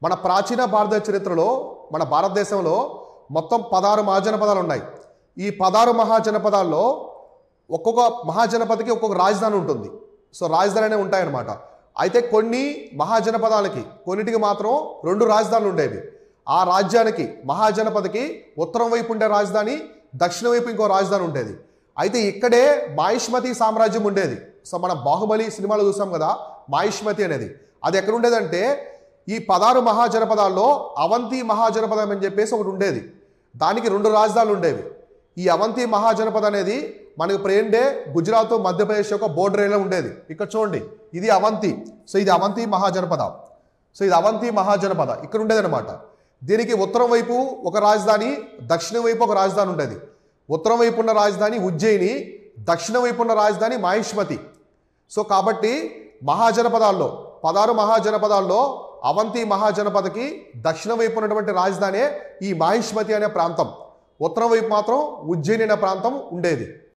మన ప్రాచీన భారత చరిత్రలో మన భారతదేశంలో మొత్తం 16 మహాజనపదాలు ఉన్నాయి. ఈ 16 మహాజనపదాల్లో ఒక్కొక్క మహాజనపదికి ఒక్కొక్క రాజధాని ఉంటుంది. సో రాజధాని అనేవి ఉంటాయన్నమాట. అయితే కొన్ని మహాజనపదాలకి కొన్నిటికి మాత్రం 2 రాజధానులు ఉండేవి. ఆ రాజ్యానికి మహాజనపదికి ఉత్తరం వైపు ఉండే రాజధాని, దక్షిణ వైపు ఇంకో రాజధాని ఉండేది. అయితే ఇక్కడే మాహిష్మతి సామ్రాజ్యం ఉండేది. సో మన బాహుబలి సినిమాలో చూసాం కదా, మాహిష్మతి అనేది. అది ఎక్కడ ఉండేదంటే ఈ 16 మహాజనపదాల్లో అవంతి మహాజనపదం అని చెప్పేసి ఒకటి ఉండేది. దానికి 2 రాజధానులు ఉండేవి. ఈ అవంతి మహాజనపద అనేది మనకి ప్రేండే గుజరాత్ మధ్యప్రదేశ్ యొక్క బోర్డర్ ఏరియా ఉండేది. ఇక్కడ చూడండి, ఇది అవంతి. సో ఇది అవంతి మహాజనపద. సో ఇది అవంతి మహాజనపద ఇక్కడ ఉండేదన్నమాట. దీనికి ఉత్తరం వైపు ఒక రాజధాని, దక్షిణం వైపు ఒక రాజధాని ఉండేది. ఉత్తరం వైపు ఉన్న రాజధాని ఉజ్జయిని, దక్షిణ వైపు ఉన్న రాజధాని మాహిష్మతి. సో కాబట్టి మహాజనపదాల్లో 16 మహాజనపదాల్లో అవంతి మహాజనపదకి దక్షిణ వైపు ఉన్నటువంటి రాజధానే ఈ మాహిష్మతి అనే ప్రాంతం. ఉత్తరం వైపు మాత్రం ఉజ్జయిని అనే ప్రాంతం ఉండేది.